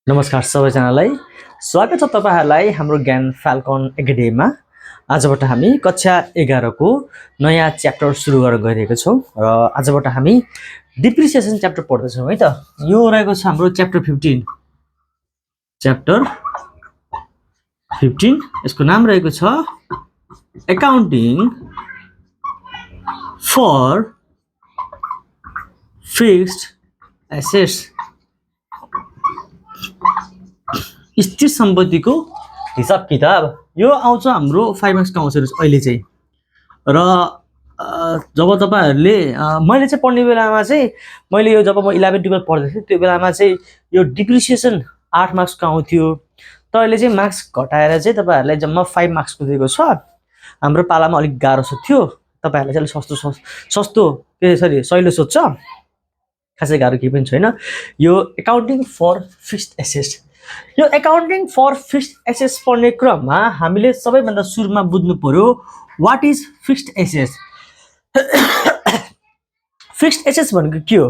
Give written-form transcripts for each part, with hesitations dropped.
नमस्कार सबैजनालाई स्वागत छ तपाईहरुलाई हाम्रो ज्ञान फाल्कन एकाडेमीमा। आजबाट हामी कक्षा 11 को नयाँ च्याप्टर सुरु गर्न गइरहेको छौं र आजबाट हामी डिप्रिसिएसन च्याप्टर पढ्दै छौं है त। यो रहेको छ हाम्रो च्याप्टर 15। च्याप्टर 15 यसको नाम रहेको छ अकाउन्टिङ फर फिक्स्ड एसेट्स। स्थिर सम्पत्तिको हिसाब किताब यो आउँछ हाम्रो 5 मार्क्स का आउँछ अहिले चाहिँ। र जब तपाईहरुले मैले चाहिँ पढ्ने बेलामा चाहिँ मैले यो जब म 11 12 पढ्दै थिएँ त्यो बेलामा चाहिँ यो डिप्रिसिएसन 8 मार्क्स का आउँथ्यो। तर अहिले चाहिँ मार्क्स घटाएर चाहिँ तपाईहरुलाई जम्मा 5 मार्क्स को दिएको छ। हाम्रो पालामा अलिक गाह्रो थियो, तपाईहरुलाई चाहिँ सस्तो सजिलो सोध्छ, खासै गाह्रो केही पनि छैन। यो अकाउन्टिङ फर फिक्स्ड एसेट्स, यो अकाउन्टिङ फर फिक्स्ड एसेट्स पढ्ने क्रममा हामीले सबैभन्दा सुरुमा बुझ्नु पर्यो what is fixed assets. Fixed assets भनेको के हो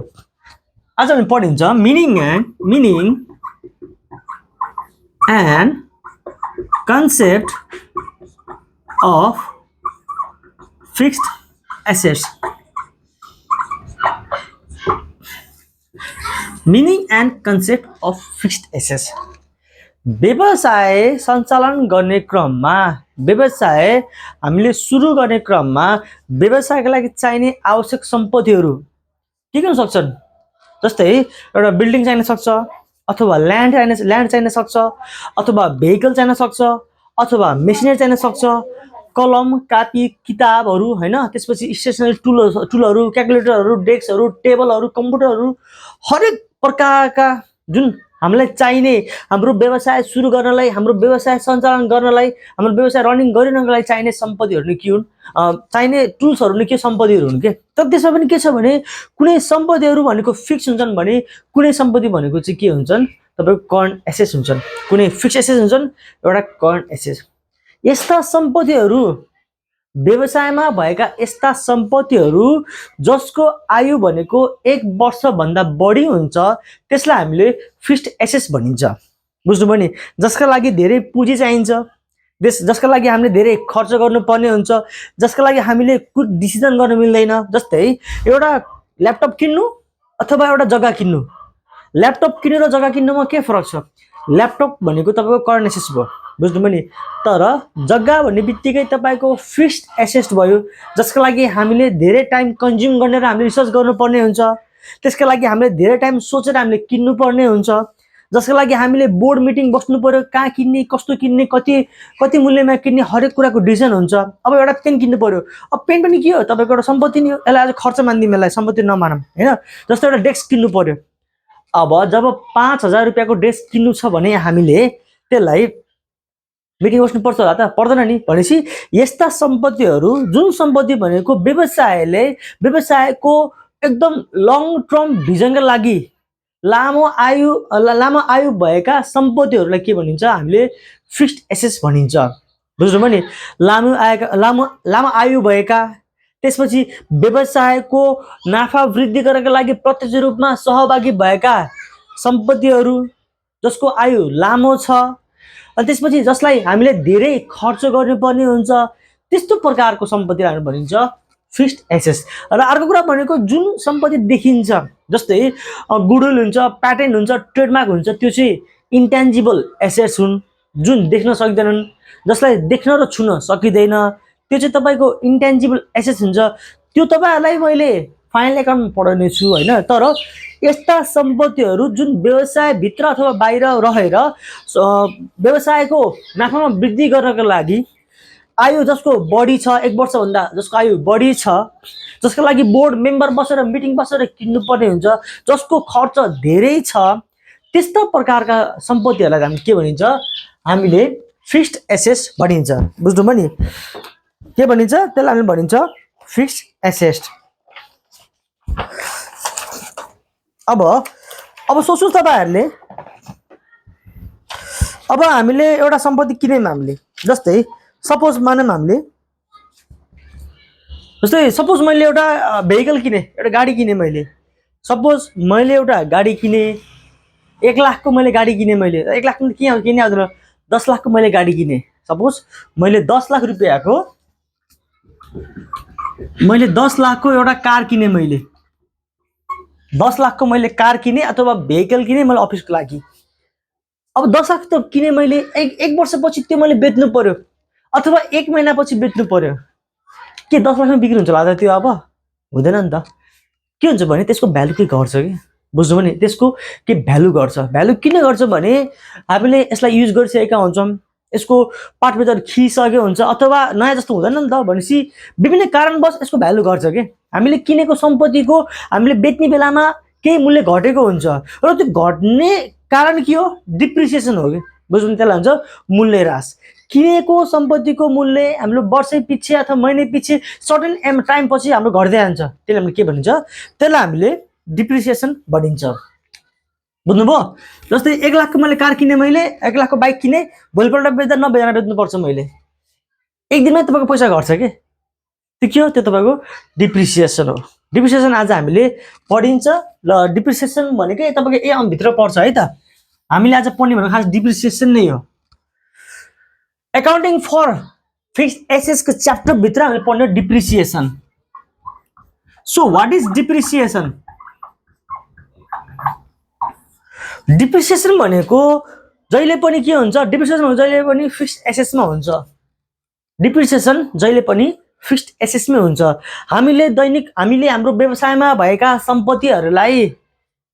आज हामी पढिन्छ। Meaning and concept of fixed assets. Meaning and concept of fixed assets. व्यवसाय सञ्चालन गर्ने क्रममा, व्यवसाय हामीले सुरु गर्ने क्रममा व्यवसायको लागि चाहिने आवश्यक सम्पत्तिहरू के हुन सक्छन्। जस्तै एउटा बिल्डिङ चाहिन सक्छ, अथवा ल्यान्ड चाहिन सक्छ, अथवा भेहिकल चाहिन सक्छ, अथवा मेसिनरी चाहिन सक्छ, कलम कापी किताबहरू हैन, त्यसपछि स्टेशनरी टुलहरू, क्याल्कुलेटरहरू, डेस्कहरू, टेबलहरू, कम्प्युटरहरू, हरेक प्रकारका जुन हामीलाई चाहिने हाम्रो व्यवसाय सुरु गर्नलाई, हाम्रो व्यवसाय सञ्चालन गर्नलाई, हाम्रो व्यवसाय रनिङ गरिनको लागि चाहिने सम्पत्तिहरू के हुन्, चाहिने टुल्सहरू के सम्पत्तिहरू हुन् के। तर त्यसमा पनि के छ भने कुनै सम्पत्तिहरू भनेको फिक्स हुन्छन् भने कुनै सम्पत्ति भनेको चाहिँ के हुन्छन् तपाईको करन्ट एसेट्स हुन्छन्। कुनै फिक्स एसेट्स हुन्छन्, एउटा करन्ट एसेट्स। यस्ता सम्पत्तिहरू व्यवसायमा भएका यस्ता सम्पत्तिहरू जसको आयु भनेको 1 वर्ष भन्दा बढी हुन्छ त्यसलाई हामीले फिक्स्ड एसेट्स भनिन्छ। बुझ्नुभयो नि। जसका लागि धेरै पुँजी चाहिन्छ, जसका लागि हामीले धेरै खर्च गर्नुपर्ने हुन्छ, जसका लागि हामीले क्विक डिसिजन गर्न मिल्दैन। जस्तै एउटा ल्यापटप किन्नु अथवा एउटा जग्गा किन्नु। ल्यापटप किन्नु र जग्गा किन्नुमा के फरक छ। ल्यापटप भनेको तपाईको करन्ट एसेट्स भयो, बुझ्नुभयो नि। तर जग्गा भन्ने बित्तिकै तपाईको फिक्स्ड एसेट्स भयो, जसका लागि हामीले धेरै टाइम कन्ज्युम गर्ने र हामीले रिसर्च गर्नुपर्ने हुन्छ। त्यसका लागि हामीले धेरै टाइम सोचेर हामीले किन्नुपर्ने हुन्छ। जसका लागि हामीले बोर्ड मिटिङ बस्नु पर्यो, कहाँ किन्ने, कस्तो किन्ने, कति मूल्यमा किन्ने, हरेक कुराको डिसिजन हुन्छ। अब एउटा पेन किन्नु पर्यो, अब पेन पनि के हो तपाईको एउटा सम्पत्ति नि हो, यसलाई आज खर्च मान्दिम, यसलाई सम्पत्ति नमानौं हैन। जस्तो एउटा डेस्क किन्नु पर्यो, अब जब 5000 रुपैयाँको डेस्क किन्नु छ भने हामीले त्यसलाई मिटिङ बस्नु पर्छ होला त, पर्दैन नि। भनेपछि यस्ता सम्पत्तिहरू, जुन सम्पत्ति भनेको व्यवसायको एकदम लङ टर्म भिजनका लागि लामो आयु भएका सम्पत्तिहरूलाई के भनिन्छ हामीले फिक्स्ड एसेट्स भनिन्छ। बुझ्नुभयो नि। लामो आयु भएका, त्यसपछि व्यवसायको नाफा वृद्धि गर्नका लागि प्रत्यक्ष रूपमा सहभागी भएका सम्पत्तिहरू जसको आयु लामो छ, अनि त्यसपछि जसलाई हामीले धेरै खर्च गर्नुपर्ने हुन्छ, त्यस्तो प्रकारको सम्पत्तिलाई हामी भनिन्छ फिक्स्ड एसेट्स। र अर्को कुरा भनेको जुन सम्पत्ति देखिन्छ, जस्तै गुडविल हुन्छ, प्याटेन्ट हुन्छ, ट्रेडमार्क हुन्छ, त्यो चाहिँ इन्टेन्जिबल एसेट्स हुन्, जुन देख्न सक्दैनन्, जसलाई देख्न र छुन सकिँदैन, त्यो चाहिँ तपाईको इन्टेन्जिबल एसेट्स हुन्छ। त्यो तपाईहरुलाई मैले फाइनल एकाउन्टमा पढाउने छु हैन। तर यस्ता सम्पत्तिहरू जुन व्यवसाय भित्र अथवा बाहिर रहेर व्यवसायको नाफामा वृद्धि गर्नका लागि आयु जसको बढी छ, 1 वर्ष भन्दा जसको आयु बढी छ, जसका लागि बोर्ड मेम्बर बसेर मिटिङ बसेर किन्नुपर्ने हुन्छ, जसको खर्च धेरै छ, त्यस्ता प्रकारका सम्पत्तिहरूलाई हामी के भनिन्छ हामीले फिक्स्ड एसेट्स भनिन्छ। बुझ्नुभयो नि। के भनिन्छ त्यसलाई हामी भनिन्छ फिक्स्ड एसेट्स। अब सोच्नु तपाईहरुले, अब हामीले एउटा सम्पत्ति किन्यौं हामीले, जस्तै सपोज मैले एउटा भेहिकल किने, एउटा गाडी किने मैले। सपोज मैले एउटा गाडी किने 1 लाखको मैले गाडी किने, मैले 1 लाख के किने आउँदैन, 10 लाखको मैले गाडी किने। सपोज मैले 10 लाख रुपियाँको एउटा कार किने, मैले 10 लाखको मैले कार किने अथवा भेहिकल किने मैले अफिसको लागि। अब 10 लाख त किने मैले, एक वर्षपछि त्यो मैले बेच्नु पर्यो अथवा 1 महिनापछि बेच्नु पर्यो। के 10 लाखमा बिक्री हुन्छ होला त त्यो? अब हुँदैन नि त। के हुन्छ भने त्यसको भ्यालु के घट्छ कि, बुझ्नु भने त्यसको के भ्यालु घट्छ। भ्यालु किन घट्छ भने हामीले यसलाई युज गरिसकेका हुन्छौँ, यसको पार्ट पेपर खिसकेको हुन्छ अथवा नयाँ जस्तो हुँदैन नि त। भनेपछि विभिन्न कारणवश यसको भ्यालु घट्छ कि। हामीले किनेको सम्पत्तिको हामीले बेच्ने बेलामा केही मूल्य घटेको हुन्छ र त्यो घट्ने कारण के हो? डिप्रिसिएसन हो कि, बुझ्नु? त्यसलाई हुन्छ मूल्य ह्रास। किनेको सम्पत्तिको मूल्य हाम्रो वर्षै पछि अथवा महिना पछि सर्टेन टाइम पछि हाम्रो घट्दै जान्छ। त्यसलाई हामीले के भनिन्छ? त्यसलाई हामीले डिप्रिसिएसन भनिन्छ। बुझ्नुभयो? जस्तै 1 लाखको मैले कार किने, मैले 1 लाखको बाइक किने, भोलिपल्ट बेच्दा 90 हजार बेच्नुपर्छ मैले। एक दिनमै तपाईँको पैसा घट्छ कि। त्यो के हो? त्यो तपाईँको डिप्रिसिएसन हो। डिप्रिसिएसन आज हामीले पढिन्छ र डिप्रिसिएसन भनेकै तपाईँको ए भित्र पर्छ है त। हामीले आज पढ्ने भनेको खास डिप्रिसिएसन नै हो। अकाउन्टिङ फर फिक्स्ड एसेट्सको च्याप्टर भित्र हामीले पढ्ने depreciation. So what is depreciation? Depreciation भनेको जहिले पनि के हुन्छ? डिप्रिसिएसन जहिले पनि फिक्स्ड एसेट्समा हुन्छ। डिप्रिसिएसन जहिले पनि फिक्स्ड एसेट्समै हुन्छ। हामीले हाम्रो व्यवसायमा भएका सम्पत्तिहरूलाई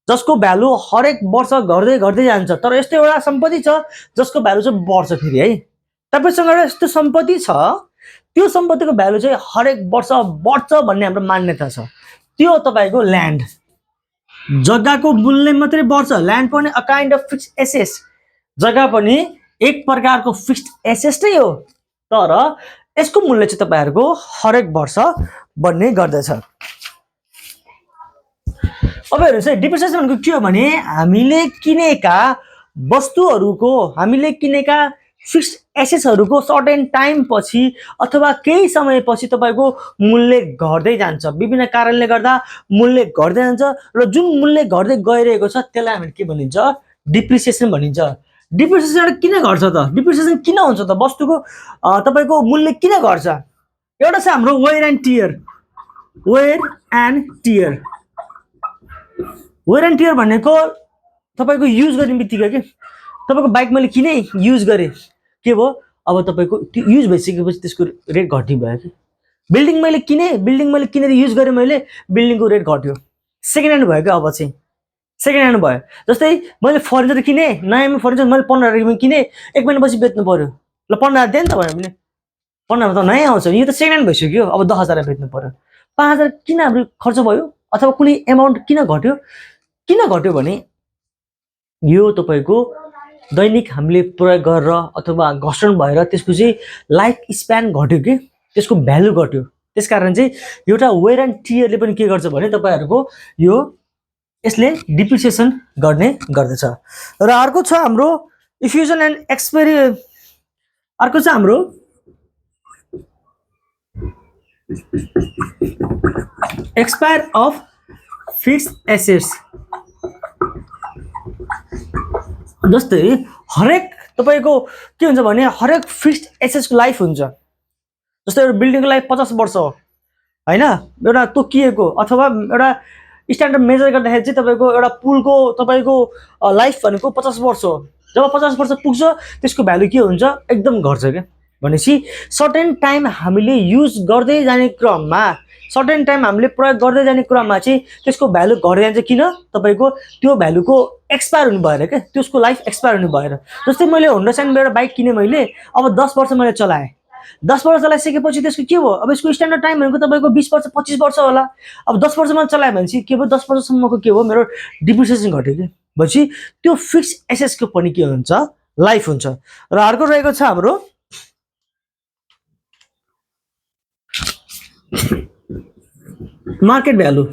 जसको भ्यालु हरेक वर्ष घट्दै घट्दै जान्छ। तर यस्तो एउटा सम्पत्ति छ जसको भ्यालु चाहिँ बढ्छ फेरि है। तपाईसँग एउटा यस्तो सम्पत्ति छ, त्यो सम्पत्तिको भ्यालु चाहिँ हरेक वर्ष बढ्छ भन्ने हाम्रो मान्यता छ। त्यो तपाईको ल्यान्ड, जग्गाको मूल्य मात्रै बढ्छ। ल्यान्ड पनि a kind of fixed asset, जग्गा पनि एक प्रकारको फिक्स्ड एसेट नै हो, तर यसको मूल्य चाहिँ तपाईहरुको हरेक वर्ष बढ्ने गर्दछ। अब हेर्नुस् है, डिप्रिसिएसन भनेको के हो भने हामीले किनेका वस्तुहरुको, हामीले किनेका फिक्स्ड एसेट्सहरुको सर्टेन टाइम पछि अथवा केही समय पछि तपाईको मूल्य घट्दै जान्छ। विभिन्न कारणले गर्दा मूल्य घट्दै जान्छ र जुन मूल्य घट्दै गइरहेको छ त्यसलाई हामीले के भनिन्छ? डिप्रिसिएसन भनिन्छ। डिप्रिसिएसन किन घट्छ त? डिप्रिसिएसन किन हुन्छ त? वस्तुको तपाईको मूल्य किन घट्छ? एउटा छ हाम्रो wear and tear. Wear and tear, wear and tear भनेको तपाईको युज गर्ने बित्तिकै के, तपाईको बाइक मैले किने, युज गरे, के भयो? अब तपाईको त्यो युज भइसकेपछि त्यसको रेट घट्ने भयो कि। बिल्डिङ मैले किनेर युज गरे, मैले बिल्डिङको रेट घट्यो, सेकेन्ड ह्यान्ड भयो क्या। अब चाहिँ सेकेन्ड ह्यान्ड भयो। जस्तै मैले फर्निचर किने, नयाँमा फर्निचर मैले 15,000 मा किने, 1 महिनापछि बेच्नु पर्यो। ल 15,000 दिए नि त भने 15,000 त नयाँ आउँछ, यो त सेकेन्ड ह्यान्ड भइसक्यो। अब 10,000 बेच्नु पर्यो। 5,000 किन हाम्रो खर्च भयो अथवा कुनै एमाउन्ट किन घट्यो? किन घट्यो भने यो तपाईको दैनिक हामीले प्रयोग गरेर अथवा घर्षण भएर त्यसको चाहिँ लाइफ स्प्यान घट्यो कि, त्यसको भ्यालु घट्यो। त्यसकारण चाहिँ एउटा वेयर एन्ड टियरले पनि के गर्छ भने तपाईहरुको यो यसले डिप्रिसिएसन गर्ने गर्दछ। र अर्को छ हाम्रो इफ्युजन एन्ड एक्सपायरी। अर्को छ हाम्रो एक्सपायर अफ फिक्स्ड एसेट्स। जस्तै हरेक तपाईको के हुन्छ भने हरेक फिक्स्ड एसेट्सको लाइफ हुन्छ। जस्तै एउटा बिल्डिङको लाइफ 50 वर्ष हो हैन, एउटा तोकिएको अथवा एउटा स्ट्यान्डर्ड मेजर गर्दाखेरि चाहिँ तपाईको एउटा पुलको तपाईको लाइफ भनेको 50 वर्ष हो। जब 50 वर्ष पुग्छ त्यसको भ्यालु के हुन्छ? एकदम घट्छ के। भनेपछि सर्टेन टाइम हामीले युज गर्दै जाने क्रममा, सर्टेन टाइम हामीले प्रयोग गर्दै जाने क्रममा चाहिँ त्यसको भ्यालु घट्दै जान्छ। किन? तपाईको त्यो भ्यालुको एक्सपायर हुनु भएर के, त्यसको लाइफ एक्सपायर हुनु भएर। जस्तै मैले होन्डा साइनबाट एउटा बाइक किने, मैले अब 10 वर्ष मैले चलाएँ। 10 वर्ष चलाइसकेपछि त्यसको के भयो? अब यसको स्ट्यान्डर्ड टाइम भनेको तपाईको 20 वर्ष 25 वर्ष होला। अब 10 वर्षमा चलाए भनेपछि के भयो? 10 वर्षसम्मको के भयो? मेरो डिप्रिसिएसन घट्यो कि। भनेपछि त्यो फिक्स्ड एसेट्सको पनि के हुन्छ? लाइफ हुन्छ। र अर्को रहेको छ हाम्रो मार्केट भ्यालु।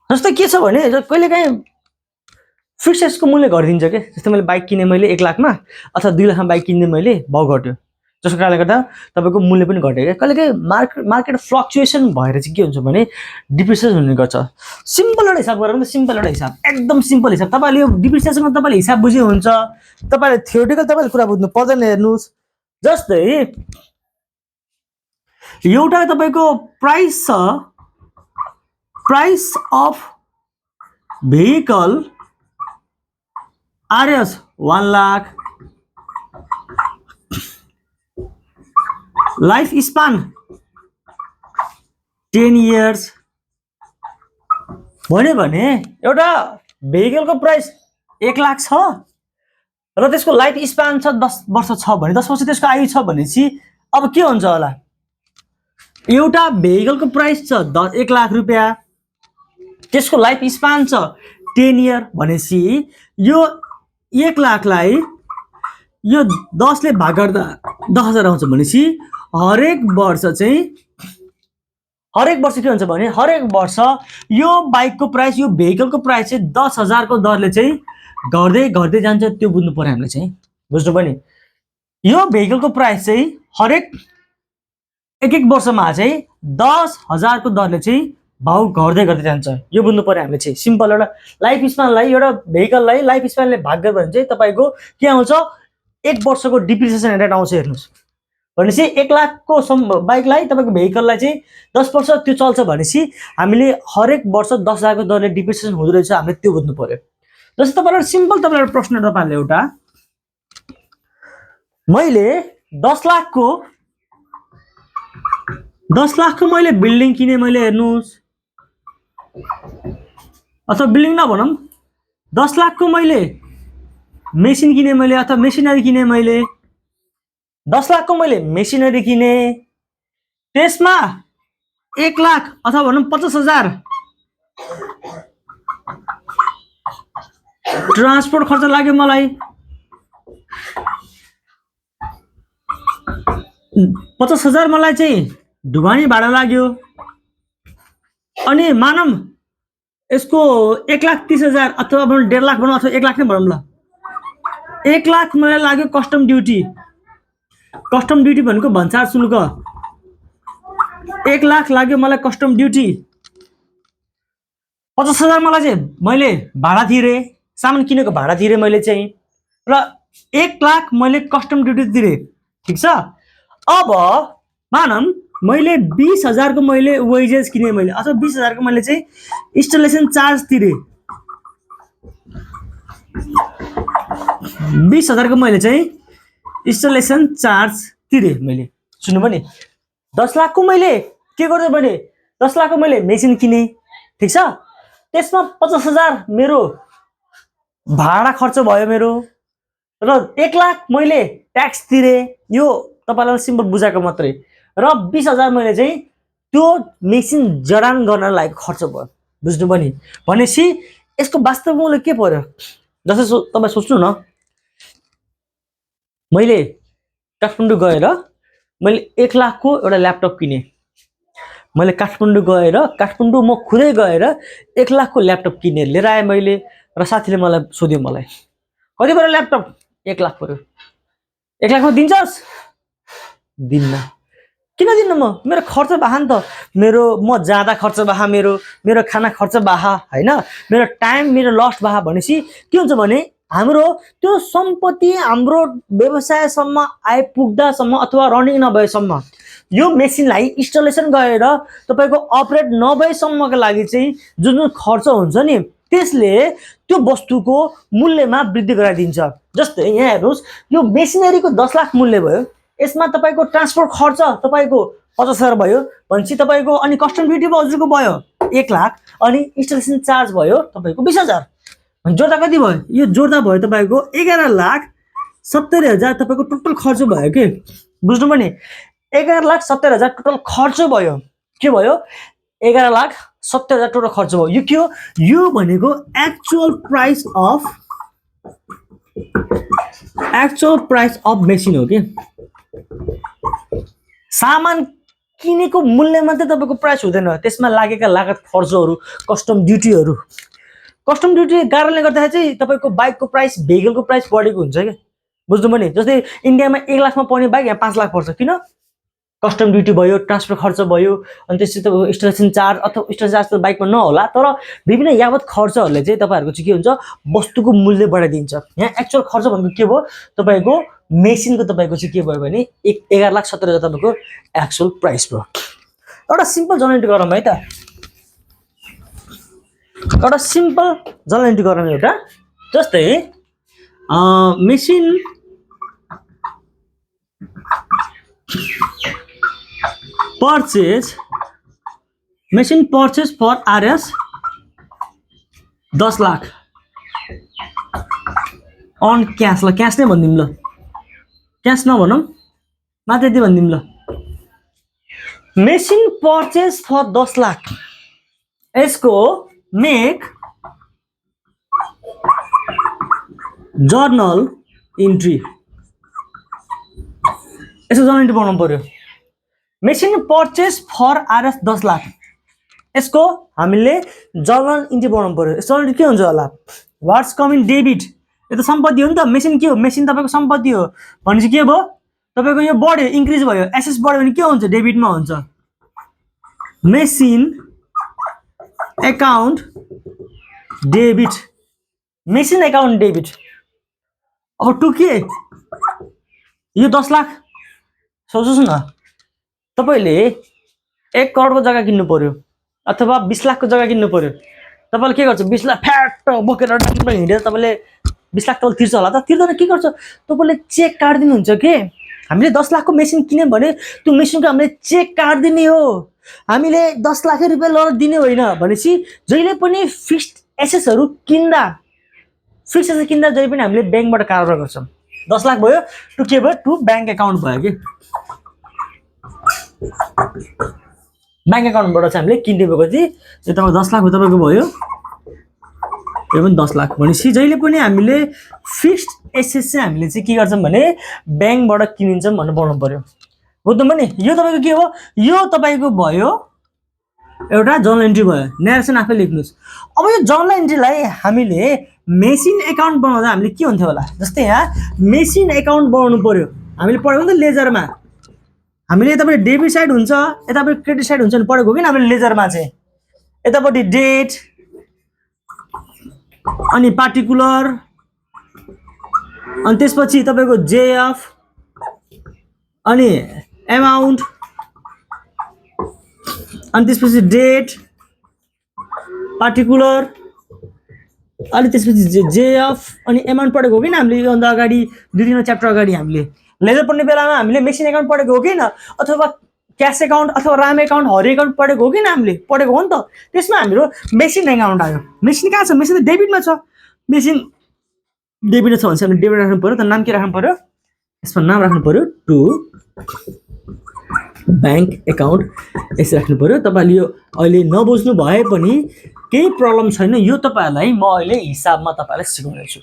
जस्तै के छ भने कहिलेकाहीँ फिक्स्ड एसेट्सको मूल्य घटिदिन्छ के। जस्तै मैले बाइक किने, मैले 1 लाखमा अथवा 2 लाखमा बाइक किन्ने, मैले भाउ घट्यो। जसको कारणले गर्दा तपाईँको मूल्य पनि घट्यो क्या। कहिलेकाहीँ मार्केट फ्लक्चुएसन भएर चाहिँ के हुन्छ भने डिप्रिसिएसन हुने गर्छ। सिम्पल एउटा हिसाब गरेर सिम्पल एउटा हिसाब, एकदम सिम्पल हिसाब। तपाईँले यो डिप्रिसिएसनमा तपाईँले हिसाब बुझे हुन्छ, तपाईँले थियोरिटिकल तपाईँले कुरा बुझ्नु पर्दैन। हेर्नुहोस्, जस्तै एउटा तपाईँको प्राइस छ, price of vehicle RS 1 lakh, life span 10 years भन्यो भने एउटा भेहिकलको प्राइस 1 लाख छ र त्यसको लाइफ स्पान छ 10 वर्ष छ भने 10 वर्ष त्यसको आयु छ भनेपछि अब के हुन्छ होला? एउटा भेहिकलको प्राइस छ 1 लाख रुपैयाँ, त्यसको लाइफ स्पान छ 10 इयर भनेपछि यो 1 लाखलाई यो 10 ले भाग गर्दा 10,000 आउँछ भनेपछि हरेक वर्ष के हुन्छ भने हरेक वर्ष यो बाइकको प्राइस, यो भेहिकलको प्राइस चाहिँ 10,000 को दरले चाहिँ घट्दै घट्दै जान्छ। त्यो बुझ्नु पर्यो हामीले चाहिँ, बुझ्नु पनि। यो भेहिकलको प्राइस चाहिँ हरेक एक वर्षमा चाहिँ 10,000 को दरले चाहिँ भाउ घट्दै घट्दै जान्छ। यो बुझ्नु पर्यो हामीले चाहिँ। सिम्पल एउटा लाइफ स्पानलाई, एउटा भेहिकललाई लाइफ स्पानले भाग गर्यो भने चाहिँ तपाईँको के आउँछ? 1 वर्षको डिप्रिसिएसन रेट आउँछ। हेर्नुहोस् भनेपछि 1 लाखको बाइकलाई तपाईँको भेहिकललाई चाहिँ 10 वर्ष त्यो चल्छ भनेपछि हामीले हरेक वर्ष 10,000 को दरले डिप्रिसिएसन हुँदो रहेछ। हामीले त्यो बुझ्नु पर्यो। जस्तै तपाईँलाई सिम्पल तपाईँलाई प्रश्न तपाईँले एउटा, मैले 10 लाखको मैले बिल्डिङ किने, मैले हेर्नुहोस्, अथवा बिल्डिङ नभनौँ, 10 लाखको मैले मेसिन किने, मैले अथवा मेसिनरी किने, मैले 10 लाखको मैले मेसिनरी किने, त्यसमा 1 लाख अथवा भनौँ 50,000 ट्रान्सपोर्ट खर्च लाग्यो मलाई, 50,000 मलाई चाहिँ ढुवानी भाडा लाग्यो, अनि मानम यसको 1,30,000 अथवा 1.5 लाख भनौँ, अथवा 1 लाख नै भनौँ ल, 1 लाख मलाई लाग्यो कस्टम ड्युटी। कस्टम ड्युटी भनेको भन्सार शुल्क, 1 लाख लाग्यो मलाई कस्टम ड्युटी। 50,000 मलाई चाहिँ मैले भाडा तिरेँ, सामान किनेको भाडा तिरेँ मैले चाहिँ, र 1 लाख मैले कस्टम ड्युटी तिरेँ। ठिक छ। अब मानम मैले 20,000 को मैले वेजेस किने, मैले अथवा 20,000 को मैले चाहिँ इन्स्टलेसन चार्ज तिरेँ, 20,000 को मैले चाहिँ इन्स्टलेसन चार्ज तिरेँ मैले। सुन्नु पनि, 10 लाख को मैले के गर्दै भने 10 लाख को मैले मेसिन किने। ठिक छ। त्यसमा 50,000 मेरो भाडा खर्च भयो मेरो, र 1 लाख मैले ट्याक्स तिरेँ। यो तपाईँलाई सिम्पल बुझाएको मात्रै। र 20,000 मैले चाहिँ त्यो मेसिन जडान गर्न लागेको खर्च भयो। बुझ्नु पनि। भनेपछि यसको वास्तव मूल्य के पर्यो? जस्तै तपाईँ सोच्नु न, मैले काठमाडौँ गएर मैले 1 लाख को एउटा ल्यापटप किने। मैले काठमाडौँ गएर, काठमाडौँ म खुदै गएर 1 लाख को ल्यापटप किने, लिएर आएँ मैले। र साथीले मलाई सोध्यो, मलाई कति पर्यो ल्यापटप? 1 लाख पर्यो। 1 लाखमा दिन्छस्? दिन्न। किन दिन्न? मेरो खर्च बाहा नि त, मेरो म जाँदा खर्च बाहा, मेरो खाना खर्च बाहा, हैन, मेरो टाइम, मेरो लस्ट बाहा। भनेपछि के हुन्छ भने हाम्रो त्यो सम्पत्ति हाम्रो व्यवसायसम्म आइपुग्दासम्म अथवा रनिङ नभएसम्म, यो मेसिनलाई इन्स्टलेसन गरेर तपाईको अपरेट नभएसम्मको लागि चाहिँ जुन खर्च हुन्छ नि, त्यसले त्यो वस्तुको मूल्यमा वृद्धि गराइदिन्छ। जस्तै यहाँ हेर्नुस्, यो मेसिनरीको 10 लाख मूल्य भयो, यसमा तपाईको ट्रान्सपोर्ट खर्च तपाईको 50,000 भयो भनेपछि तपाईको, अनि कस्टम ड्युटी हजुरको भयो 1 लाख, अनि इन्स्टलेसन चार्ज भयो तपाईको 20,000। जोड्दा कति भयो? यो जोड्दा भयो तपाईको 11,70,000 तपाईको टोटल खर्च भयो के। बुझ्नु पनि? 11,70,000 टोटल खर्च भयो। के भयो? 11,70,000 टोटल खर्च भयो। यो के हो? यो भनेको एक्चुअल प्राइस अफ मेसिन हो कि। सामान किनेको मूल्यमा चाहिँ तपाईको प्राइस हुँदैन, त्यसमा लागेका लागत खर्चहरू, कस्टम ड्युटीहरू। कस्टम ड्युटी कारणले गर्दाखेरि चाहिँ तपाईको बाइकको प्राइस, भेहिकलको प्राइस बढेको हुन्छ क्या। बुझ्नुभयो नि जस्तै इन्डियामा 1 लाखमा पाउने बाइक यहाँ 5 लाख पर्छ किन कस्टम ड्युटी भयो ट्रान्सपोर्ट खर्च भयो अनि त्यसपछि तपाईको स्टेसन चार्ज अथवा स्टेसन चार्ज त बाइकमा नहोला तर विभिन्न यावत खर्चहरूले चाहिँ तपाईहरुको चाहिँ के हुन्छ वस्तुको मूल्य बढाइदिन्छ यहाँ एक्चुअल खर्च भनेको के भयो तपाईको मेसिनको तपाईको चाहिँ के भयो भने 11,70,000 तपाईको एक्चुअल प्राइस भयो एउटा सिम्पल जनरेट गरौँ है त एउटा सिम्पल जनरेट गरौँ एउटा जस्तै machine purchase for RS 10 lakh on cash ल क्याश नै भन्दिम ल क्याश नभनौं मात्र यति भन्दिम ल मेसिन purchase for 10 लाख यसको मेक जर्नल इन्ट्री यसको जर्नल इन्ट्री बनाउनु पर्यो machine purchase for RS 10 lakh यसको हामीले जर्नल इन्ट्री बनाउनु पर्यो यसको जर्नल के हुन्छ होला व्हाट्स कमिङ डेबिट यो त सम्पत्ति हो नि त मेसिन के हो मेसिन तपाईको सम्पत्ति हो भनेपछि के भयो तपाईको यो बढ्यो इन्क्रिज भयो एसेस बढ्यो भने के हुन्छ डेबिटमा हुन्छ machine account debit machine account debit अब टु के यो 10 लाख सोच्नुस् न तपाईले 1 करोडको जग्गा किन्नु पर्यो अथवा 20 लाखको जग्गा किन्नु पर्यो तपाईले के गर्छ 20 लाख फ्याट बोकेर डाक्टरमा हिँडेर तपाईले 20 लाख त तिर्छ होला त तिर्दैन के गर्छ तपाईले चेक काट्दिनु हुन्छ के हामीले 10 लाखको मेसिन किन्यौ भने त्यो मेसिनको हामीले चेक काट्दिने हो हामीले 10 लाख रुपैयाँ लर दिने होइन भनेसी जहिले पनि फिक्स्ड एसेसहरु किन्दा फिक्स्ड एसेस किन्दा जहिले पनि हामीले बैंकबाट कारोबार गर्छौं 10 लाख भयो टु के भयो टु बैंक अकाउन्ट भयो के बैंक अकाउन्टबाट चाहिँ हामीले किन्ने भएको चाहिँ यो तपाईको 10 लाख हो तपाईको भयो यो पनि 10 लाख भनेसी जहिले पनि हामीले फिक्स्ड एसेस चाहिँ हामीले चाहिँ के गर्छौं भने बैंकबाट किनिन्छौं भन्ने बनाउनु पर्यो बुझ्नुभयो नि यो तपाईको के हो यो तपाईको भयो एउटा जर्नल इन्ट्री भयो नरेसन आफै लेख्नुस् अब यो जर्नल इन्ट्रीलाई हामीले मेसिन अकाउन्ट बनाउँदा हामीले के हुन्थ्यो होला जस्तै यहाँ मेसिन अकाउन्ट बनाउनु पर्यो हामीले पढ्यौ नि त लेजरमा हामीले यतापट्टि डेबिट साइड हुन्छ यतापट्टि क्रेडिट साइड हुन्छ नि पढेको हो कि हामीले लेजरमा चाहिँ यतापट्टि डेट अनि पार्टिकुलर अनि त्यसपछि तपाईको जेएफ अनि अमाउन्ट अनि त्यसपछि डेट पार्टिकुलर अनि त्यसपछि जेएफ अनि अमाउन्ट पढेको हो कि हामीले यो भन्दा अगाडि 2-3 च्याप्टर अगाडि हामीले लेजर पढ्ने बेलामा हामीले मेसिन अकाउन्ट पढेको हो किन अथवा क्याश अकाउन्ट अथवा राम अकाउन्ट हरि अकाउन्ट पढेको हो किन हामीले पढेको हो नि त त्यसमा हाम्रो मेसिन अकाउन्ट आयो मेसिन कहाँ छ मेसिन त डेबिटमा छ मेसिन डेबिटमा छ भने चाहिँ हामीले डेबिट राख्नु पर्यो त नाम के राख्नु पर्यो यसमा नाम राख्नु पर्यो टु बैंक अकाउन्ट यसरी राख्नु पर्यो तपाईले यो अहिले नबुझ्नु भए पनि केही प्रब्लम छैन यो तपाईहरुलाई म अहिले हिसाबमा तपाईलाई सिकाउने छु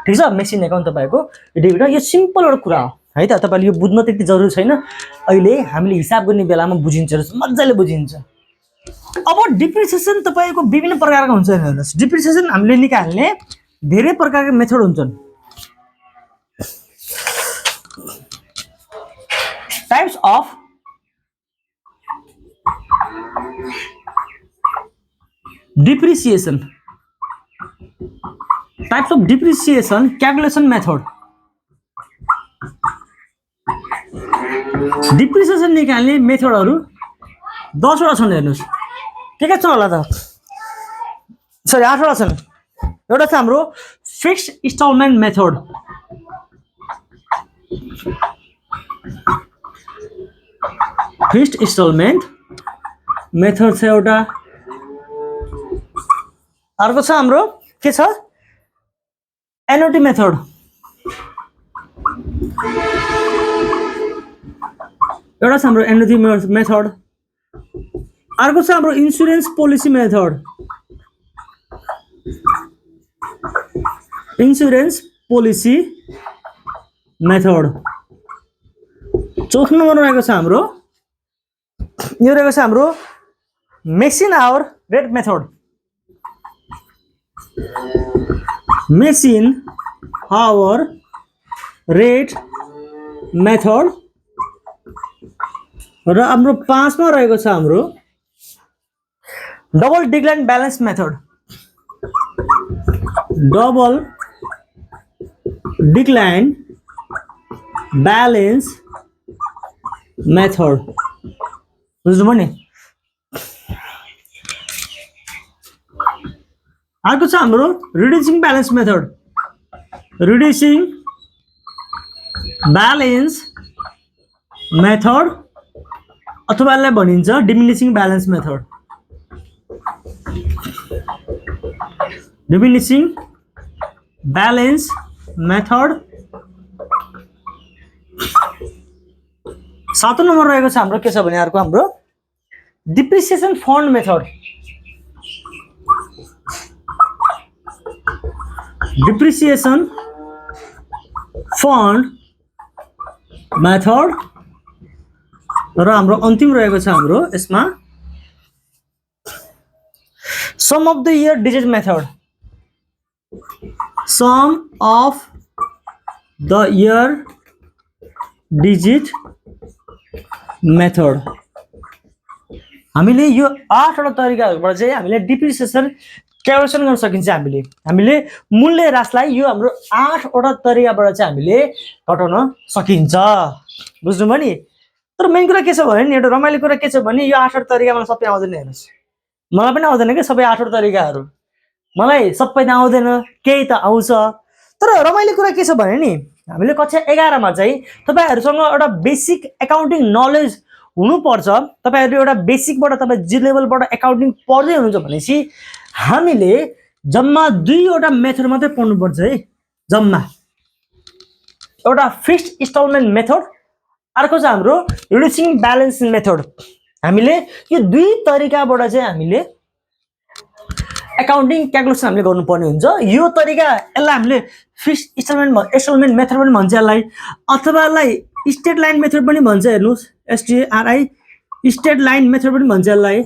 ठीक छ मेसिन अकाउन्ट तपाईको डेबिट यो सिम्पल एउटा कुरा हो है त तपाईले यो बुझ्न त्यति जरुरी छैन अहिले हामीले हिसाब गर्ने बेलामा बुझिन्छ मज्जाले बुझिन्छ अब डिप्रिसिएसन तपाईको विभिन्न प्रकारको हुन्छ हेर्नुस् डिप्रिसिएसन हामीले निकाल्ने धेरै प्रकारका मेथड हुन्छन् types of depreciation types of depreciation calculation method depreciation निकाल्ने मेथडहरु 10 वटा छन् हेर्नुस् के छ होला त सरी 8 वटा छन् एउटा छ हाम्रो fixed instalment method fixed instalment method छ एउटा अर्को छ हाम्रो के छ एन्युटी मेथड एउटा छ हाम्रो एन्युटी मेथड अर्को छ हाम्रो insurance policy method insurance policy method चौथो नम्बरमा रहेको छ हाम्रो यो रहेको छ हाम्रो machine hour rate method machine hour rate method र हाम्रो 5 मा रहेको छ हाम्रो double decline balance method. Double decline balance method बुझ्नुभयो नि। अर्को छ हाम्रो reducing balance method. Reducing balance method अथवा यसलाई भनिन्छ diminishing balance method. Diminishing balance method. 7 number रहेको छ हाम्रो के छ भने अर्को हाम्रो depreciation fund method. Depreciation fund method र हाम्रो अन्तिम रहेको छ हाम्रो यसमा sum of the year digit method. Sum of the year digit method. हामीले यो 8 वटा तरिकाहरुबाट चाहिँ हामीले डिप्रिसिएसन क्याल्कुलेसन गर्न सकिन्छ। हामीले मूल्य ह्रासलाई यो हाम्रो 8 वटा तरिकाबाट चाहिँ हामीले घटाउन सकिन्छ। बुझ्नुभयो नि। तर मेन कुरा के छ भने नि एउटा रमाइलो कुरा के छ भने यो 8 वटा तरिका मलाई सबै आउँदैन। हेर्नुस् मलाई पनि आउँदैन के सबै 8 वटा तरिकाहरु मलाई सबै त आउँदैन, केही त आउँछ। तर रमाइलो कुरा के छ भने नि हामीले कक्षा 11 मा चाहिँ तपाईहरुसँग एउटा बेसिक एकाउन्टिङ नलेज हुनुपर्छ। तपाईहरु एउटा बेसिकबाट तपाई जी लेभलबाट एकाउन्टिङ पढ्दै हुनुहुन्छ भनेपछि हामीले जम्मा 2 वटा मेथड मात्रै पढ्नुपर्छ है। जम्मा एउटा फिक्स्ड इन्स्टलमेन्ट मेथड, अर्को चाहिँ हाम्रो रिड्युसिङ ब्यालेन्स मेथड। हामीले यो 2 तरिकाबाट चाहिँ हामीले एकाउन्टिङ क्याल्कुलेसन हामीले गर्नुपर्ने हुन्छ। यो तरिका यसलाई हामीले फिक्स्ड इन्स्टलमेन्ट मेथड पनि भन्छ यसलाई, अथवा यसलाई स्ट्रेट लाइन मेथड पनि भन्छ। हेर्नुस् STRI स्ट्रेट लाइन मेथड पनि भन्छ यसलाई।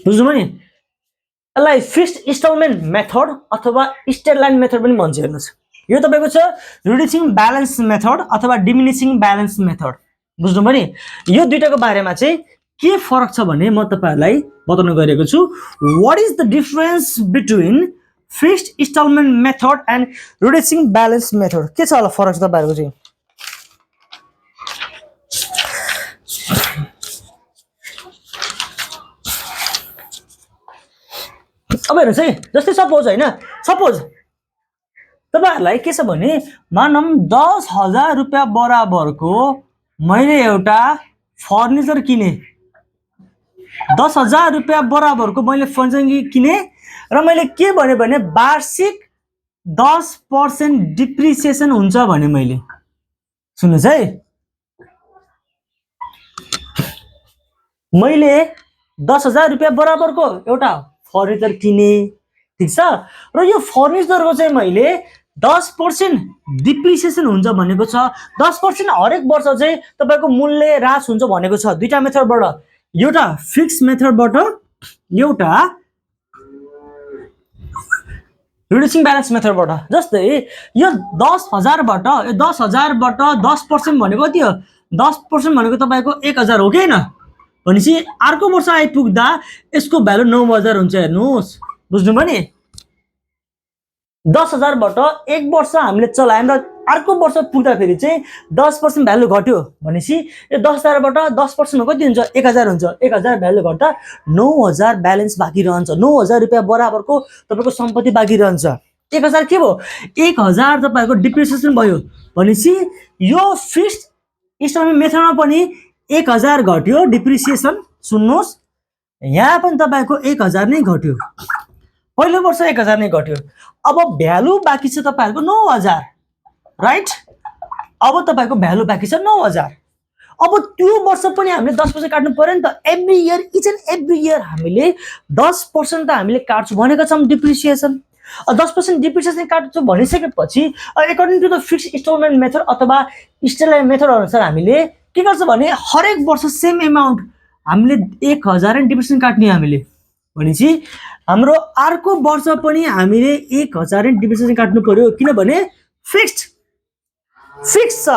बुझ्नुभयो नि। यसलाई फिक्स्ड इन्स्टलमेन्ट मेथड अथवा स्ट्रेट लाइन मेथड पनि भन्छ। हेर्नुस् यो तपाईको छ रिड्युसिङ ब्यालेन्स मेथड अथवा डिमिनिसिङ ब्यालेन्स मेथड। बुझ्नुभयो नि। यो दुईटाको बारेमा चाहिँ के फरक छ भने म तपाईहरुलाई बताउन गएको छु। What is the difference between fixed instalment method and reducing balance method. के छ होला फरक छ तपाईहरुको चाहिँ। अब हेर्नुस् है, जस्तै सपोज तपाईहरुलाई के छ भने मानौं 10,000 रुपैयाँ बराबरको मैले एउटा फर्निचर किने। 10,000 रुपैयाँ बराबरको मैले फर्निचर किने र मैले के भने वार्षिक 10% डिप्रिसिएसन हुन्छ भने मैले। सुन्नुस् है, मैले 10,000 रुपैयाँ बराबरको एउटा फर्निचर किने, ठीक छ। र यो फर्निचरको चाहिँ मैले 10% डिप्रिसिएसन हुन्छ भनेको छ। 10% हरेक वर्ष चाहिँ तपाईको मूल्य ह्रास हुन्छ भनेको छ। दुईटा मेथडबाट, एउटा फिक्स मेथडबाट, एउटा रिड्युसिङ ब्यालेन्स मेथडबाट। जस्तै यो 10,000 बाट 10% भनेको कति हो? 10% भनेको तपाईको 1,000 हो कि हैन? भनेपछि अर्को वर्ष आइपुग्दा यसको भ्यालु 9,000 हुन्छ। हेर्नुस् बुझ्नुभयो नि। 10,000 बाट एक वर्ष हामीले चलायौं र अर्को वर्ष पुग्दा फेरि चाहिँ 10% भ्यालु घट्यो भनेपछि यो 10,000 बाट 10% कति हुन्छ? 1,000 हुन्छ। 1,000 भ्यालु घट्दा 9,000 ब्यालेन्स बाँकी रहन्छ। 9,000 रुपैयाँ बराबरको तपाईको सम्पत्ति बाँकी रहन्छ। 1,000 के भयो? 1,000 तपाईको डिप्रिसिएसन भयो भनेपछि यो फिक्स्ड इन्स्टलमेन्ट मेथडमा पनि 1,000 घट्यो डिप्रिसिएसन। सुन्नुस् यहाँ पनि तपाईको 1,000 नै घट्यो। पहिलो वर्ष 1,000 नै घट्यो। अब भ्यालु बाँकी छ तपाईहरुको 9,000, राइट? अब तपाईको भ्यालु बाँकी छ 9,000। अब त्यो वर्ष पनि हामीले 10% काट्नु पर्यो नि त। Every year each and every year हामीले 10% त हामीले काट्छु भनेको छौं डिप्रिसिएसन। 10% डिप्रिसिएसन काट्छु भनिसकेपछि according to the fixed instalment method अथवा स्ट्रेट लाइन मेथड अनुसार हामीले के गर्छ भने हरेक वर्ष सेम अमाउन्ट हामीले 1,000 डिप्रिसिएसन काट्ने हामीले। भनेपछि हाम्रो अर्को वर्ष पनि हामीले 1000 नै डिप्रिसिएसन काट्नु पर्यो किनभने फिक्स्ड छ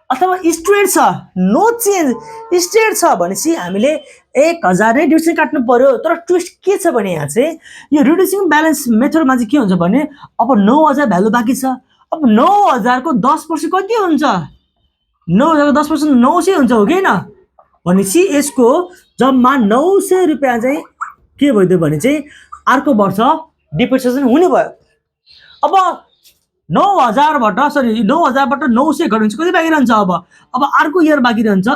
अथवा स्ट्रेट छ नो चेन्ज स्ट्रेट छ भनेपछि हामीले 1000 नै डिप्रिसिएसन काट्नु पर्यो तर ट्विस्ट के छ भने यहाँ चाहिँ यो रिड्युसिङ ब्यालेन्स मेथडमा चाहिँ के हुन्छ भने अब 9000 भ्यालु बाँकी छ अब 9000 को 10% कति हुन्छ 9000 को 10% 900 हुन्छ हो कि हैन भनेपछि यसको जम्मा 900 रुपैयाँ चाहिँ के भइदियो भने चाहिँ अर्को वर्ष डिप्रिसिएसन हुने भयो अब 9000 बाट 900 घटाउँछ कति बाँकी रहन्छ अब अर्को इयर बाँकी रहन्छ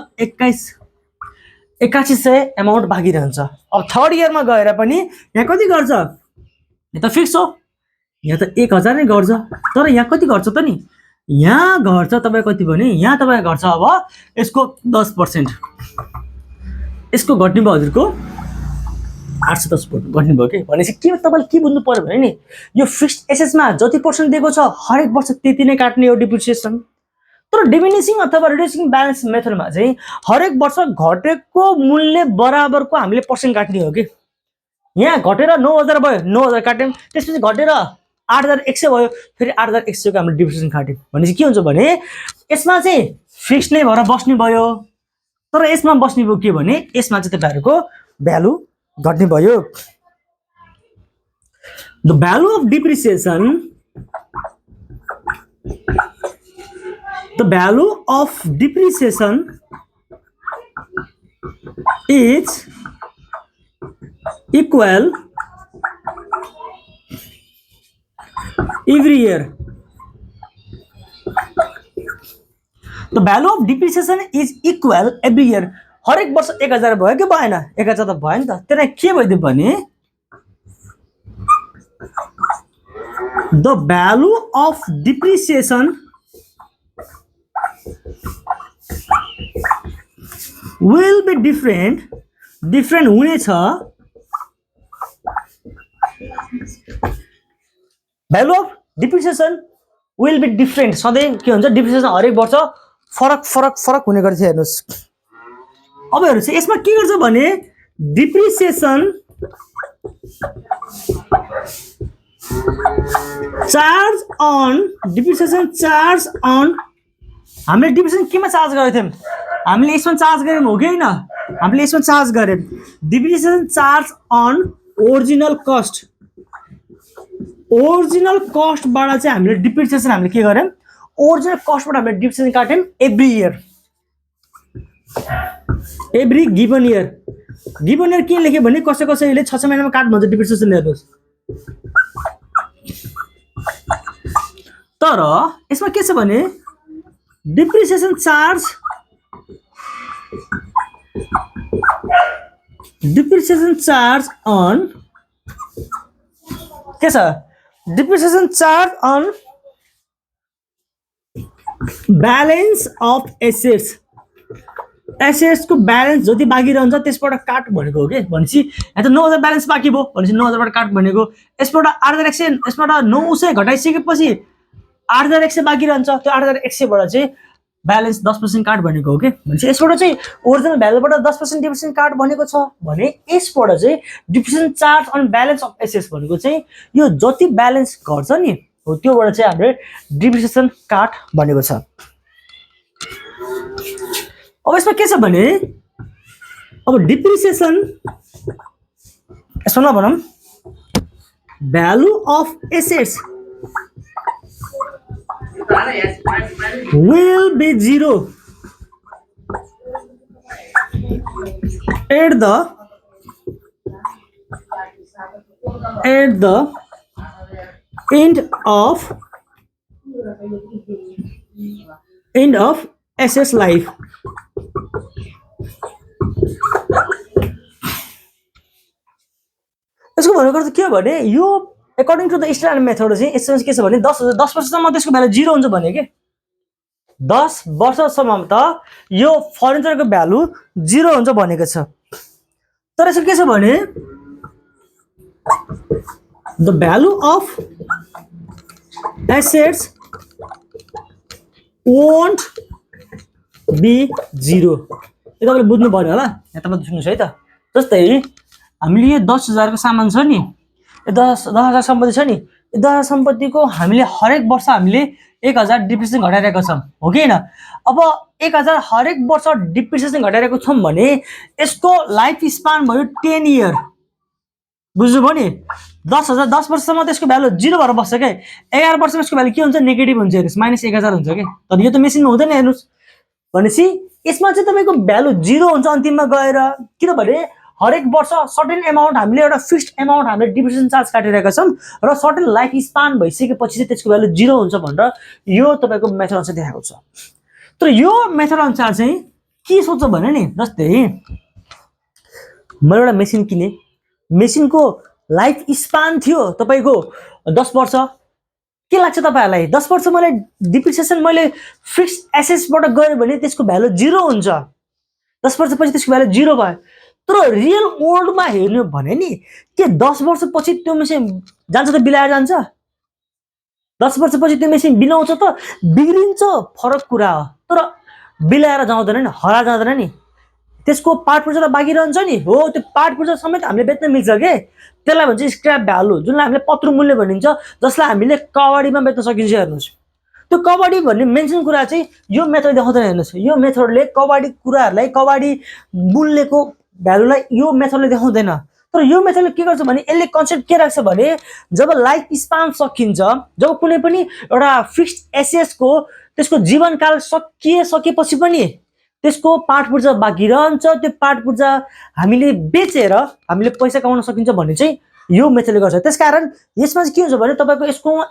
8100 अमाउन्ट बाँकी रहन्छ अब थर्ड इयरमा गएर पनि यहाँ कति गर्छ यो त फिक्स हो यहाँ त 1000 नै गर्छ तर यहाँ कति गर्छ त नि यहाँ गर्छ तपाई कति भने यहाँ तपाई गर्छ अब यसको 10% यसको घट्ने भयो हजुरको 810 घट्ने भयो के भनेपछि के तपाईले के बुझ्नु पर्यो भने नि यो फिक्स्ड एसेसमा जति पर्सेन्ट दिएको छ हरेक वर्ष त्यति नै काट्ने हो डिप्रिसिएसन तर डिमिनिसिङ अथवा रिड्युसिङ ब्यालेन्स मेथडमा चाहिँ हरेक वर्ष घटेको मूल्य बराबरको हामीले पर्सेन्ट काट्ने हो कि यहाँ घटेर 9000 भयो 9000 काट्यौं त्यसपछि घटेर 8100 भयो फेरि 8100 को हामीले डिप्रिसिएसन काट्यौं भनेपछि के हुन्छ भने यसमा चाहिँ फिक्स नै भएर बस्ने भयो तर यसमा बस्ने भयो के भने यसमा चाहिँ तपाईहरुको भ्यालु घट्ने भयो the value of depreciation is equal every year. The value of depreciation is equal every year. हरेक वर्ष 1000 भयो कि भएन 1000 त भयो नि त त्यसलाई के भइदियो भने the value of depreciation will be different हुनेछ value of depreciation will be different सधैं के हुन्छ डिप्रिसिएसन हरेक वर्ष फरक हुने गर्छ हेर्नुस् अब हेर्नुस् यसमा के गर्छ भने डिप्रिसिएसन चार्ज अन हामीले डिप्रिसिएसन केमा चार्ज गरेको थियौं हामीले यसमा चार्ज गर्यौं हो कि हैन हामीले यसमा चार्ज गर्यौं depreciation charge on original cost बाट चाहिँ हामीले डिप्रिसिएसन हामीले के गर्यौं ओरिजिनल कस्ट बाट हामीले डिप्रिसिएसन काट्यौं एभ्री गिवन इयर के लेख्यो भने कसैले 6 महिनामा काट भन्छ डिप्रिसिएसन हेर्नुस् तर यसमा के छ भने डिप्रिसिएसन चार्ज अन के छ depreciation charge on balance of assets को बैलेंस जति बाँकी रहन्छ त्यसबाट काट भनेको हो के भनेपछि यहाँ त 9000 बैलेंस बाँकी भयो भनेपछि 9000 बाट काट भनेको यसबाट 8100 यसबाट 900 घटाइसकेपछि 8100 बाँकी रहन्छ त्यो 8100 बाट चाहिँ बैलेंस 10% काट भनेको हो के भनेपछि यसबाट चाहिँ ओरिजिनल भ्यालुबाट 10% डिप्रिसिएसन काट भनेको छ भने यसबाट चाहिँ depreciation charge on balance of assets भनेको चाहिँ यो जति बैलेंस घट्छ नि हो त्योबाट चाहिँ हामीले डिप्रिसिएसन काट भनेको छ अब यसमा के छ भने अब डिप्रिसिएसन यसमा नभनौं value of assets will be 0 at the end of assets life यसको भनेको चाहिँ के हो भने यो according to the standard method चाहिँ यसमा के छ भने 10 वर्षसम्म त्यसको भ्यालु 0 हुन्छ भने के 10 वर्षसम्म त यो फर्निचरको भ्यालु 0 हुन्छ भनेको छ तर यसको के छ भने the value of assets won't be 0 यो तपाईले बुझ्नु पर्यो होला यहाँ तपाईले सुन्नुस् है त जस्तै हामीले यो 10,000 को सामान छ नि, यो 10,000 सम्पत्ति छ नि, यो 10,000 सम्पत्तिको हामीले हरेक वर्ष हामीले 1,000 डिप्रिसिएसन घटाइरहेको छौँ, हो कि हैन? अब 1,000 हरेक वर्ष डिप्रिसिएसन घटाइरहेको छौँ भने यसको लाइफ स्पान भयो 10 इयर। बुझ्नुभयो नि? 10,000 10 वर्षसम्म त्यसको भ्यालु 0 भएर बस्छ के। 11 वर्षमा यसको भ्यालु के हुन्छ? नेगेटिभ हुन्छ। हेर्नुस्, -1,000 हुन्छ के। तर यो त मेसिनमा हुँदैन। हेर्नुस्, भनेपछि यसमा चाहिँ तपाईको भ्यालु 0 हुन्छ अन्तिममा गएर, किनभने हरेक वर्ष सर्टेन एमाउन्ट हामीले एउटा फिक्स्ड एमाउन्ट हामीले डिप्रिसिएसन चार्ज काटिरहेका छौँ र सर्टेन लाइफ स्पान भइसकेपछि चाहिँ त्यसको भ्यालु 0 हुन्छ भनेर यो तपाईको मेथड अनुसार देखाएको छ। तर यो मेथड अनुसार चाहिँ के सोच्छ भने नि, जस्तै मैले एउटा मेसिन किने, मेसिनको लाइफ स्पान थियो तपाईको 10 वर्ष। के लाग्छ तपाईहरुलाई? 10 वर्ष मैले डिप्रिसिएसन मैले फिक्स्ड एसेट्सबाट गरे भने त्यसको भ्यालु 0 हुन्छ। 10 वर्षपछि त्यसको भ्यालु 0 भयो। तर रियल वर्ल्डमा हेर्नु भने नि के 10 वर्षपछि त्यो मेसिन जान्छ त बिलाएर जान्छ? 10 वर्षपछि त्यो मेसिन बिनाउँछ त बिग्रिन्छ, फरक कुरा हो। तर बिलाएर जाँदैन नि, हरा जाँदैन नि। त्यसको पार्ट पुर्जा बाँकी रहन्छ नि, हो त्यो पार्ट पुर्जा समेत हामीले बेच्न मिल्छ के। त्यसलाई भन्छ स्क्रैप भ्यालु, जुनलाई हामीले पत्र मूल्य भनिन्छ, जसलाई हामीले कबाडीमा बेच्न सकिन्छ। हेर्नुस्, त्यो कबाडी भन्ने मेन्सन कुरा चाहिँ यो मेथड देखाउँदैन। हेर्नुस्, यो मेथडले कबाडी कुराहरुलाई, कबाडी मूल्यको भ्यालुलाई यो मेथडले देखाउँदैन। तर यो मेथडले के गर्छ भने यसले कन्सेप्ट के राख्छ भने जब लाइफ स्पान सकिन्छ, जब कुनै पनि एउटा फिक्स्ड एसेट्सको त्यसको जीवनकाल सकिएपछि पनि त्यसको पार्ट पुर्जा बाँकी रहन्छ, त्यो पार्ट पुर्जा हामीले बेचेर हामीले पैसा कमाउन सकिन्छ भन्ने चाहिँ यो मेथडले गर्छ। त्यसकारण यसमा चाहिँ के हुन्छ भने तपाईको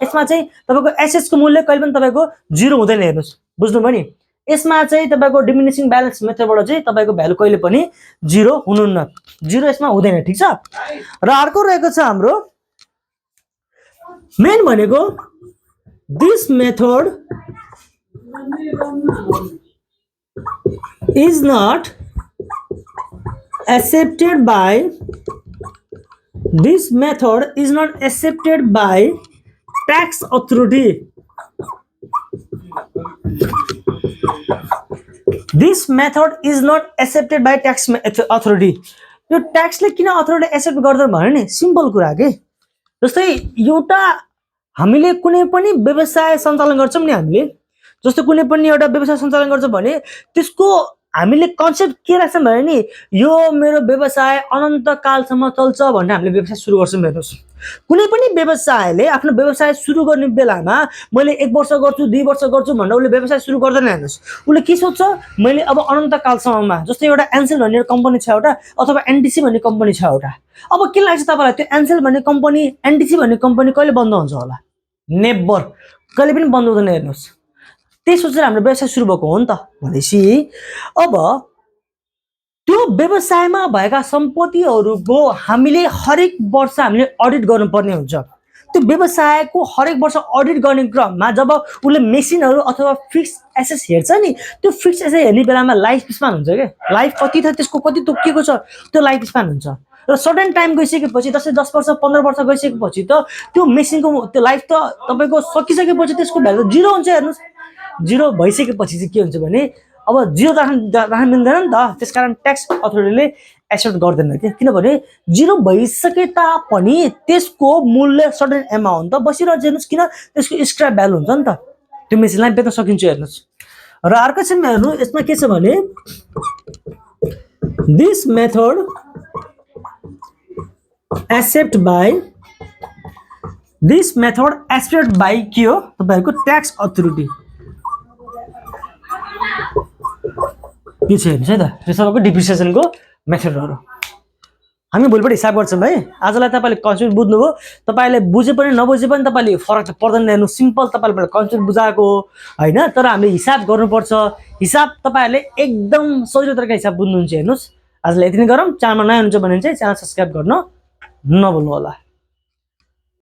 यसमा चाहिँ तपाईको एसेट्सको मूल्य कहिले पनि तपाईको 0 हुँदैन। हेर्नुस्, बुझ्नुभयो नि? यसमा चाहिँ तपाईको डिमिनिसिङ ब्यालेन्स मेथडबाट चाहिँ तपाईको भ्यालु कहिले पनि 0 हुनुहुन्न। 0 यसमा हुँदैन, ठीक छ? र अर्को रहेको छ हाम्रो मेन भनेको this method is not accepted by this method is not accepted by tax authority. This method is not accepted by tax authority. यो ट्याक्सले किन अथोरिटी एक्सेप्ट गर्दैन भने नि सिम्पल कुरा के। जस्तै एउटा हामीले कुनै पनि व्यवसाय सञ्चालन गर्छौं नि, हामीले जस्तो कुनै पनि एउटा व्यवसाय सञ्चालन गर्छ भने त्यसको हामीले कन्सेप्ट के राख्छौं भने नि यो मेरो व्यवसाय अनन्त कालसम्म चल्छ भनेर हामीले व्यवसाय सुरु गर्छौं। हेर्नुस्, कुनै पनि व्यवसायले आफ्नो व्यवसाय सुरु गर्ने बेलामा मैले 1 वर्ष गर्छु 2 वर्ष गर्छु भनेर उले व्यवसाय सुरु गर्दैन। हेर्नुस्, उले के सोच्छ, मैले अब अनन्त कालसम्ममा, जस्तै एउटा एन्सेल भन्ने कम्पनी छ एउटा, अथवा एनडीसी भन्ने कम्पनी छ एउटा। अब के लाग्छ तपाईलाई, त्यो एन्सेल भन्ने कम्पनी, एनडीसी भन्ने कम्पनी कहिले बन्द हुन्छ होला? नेभर, कहिले पनि बन्द हुँदैन। हेर्नुस्, त्यही सोचेर हाम्रो व्यवसाय सुरु भएको हो नि त। भनेपछि अब त्यो व्यवसायमा भएका सम्पत्तिहरुको हामीले हरेक वर्ष हामीले अडिट गर्नुपर्ने हुन्छ। त्यो व्यवसायको हरेक वर्ष अडिट गर्ने क्रममा जब उले मेसिनहरु अथवा फिक्स्ड एसेट्स हेर्छ नि, त्यो फिक्स्ड एसेट हेर्ने बेलामा लाइफ स्पान हुन्छ के। लाइफ कति छ, त्यसको कति तोकिएको छ, त्यो लाइफ स्पान हुन्छ। र सर्टेन टाइम गइसकेपछि, जस्तै 10 वर्ष 15 वर्ष गइसकेपछि त त्यो मेसिनको त्यो लाइफ त तपाईको सकिसकेपछि त्यसको भ्यालु 0 हुन्छ। हेर्नुस्, 0 भइसकेपछि चाहिँ के हुन्छ भने अब 0 राख्न मिल्दैन नि त। त्यसकारण ट्याक्स अथोरिटीले एक्सेप्ट गर्दैन के, किनभने 0 भइसके तापनि त्यसको मूल्य सर्टेन एमाउन्ट त बसिरहन्छ। हेर्नुस्, किन त्यसको स्क्रैप भ्यालु हुन्छ नि त, त्यो मेसिनलाई बेच्न सकिन्छ। हेर्नुस्, र अर्को चाहिँ हेर्नु यसमा के छ भने दिस मेथड एक्सेप्ट बाइ के हो तपाईहरुको ट्याक्स अथोरिटी। के छ हेर्नुस् है त, यो सबैको डिप्रिसिएसनको मेथडहरु हामी भोलिपल्ट हिसाब गर्छौं है। आजलाई तपाईले कन्सेप्ट बुझ्नुभयो, तपाईले बुझे पनि नबुझे पनि तपाईले फरक त पर्दैन। हेर्नु, सिम्पल तपाईले कन्सेप्ट बुझाएको हैन, तर हामीले हिसाब गर्नुपर्छ। हिसाब तपाईहरुले एकदम सजिलो तरिकाले हिसाब बुझ्नुहुन्छ। हेर्नुस्, आजलाई यति नै गरौँ। च्यानलमा नयाँ हुनुहुन्छ भने चाहिँ च्यानल सब्स्क्राइब गर्न नभुल्नु होला।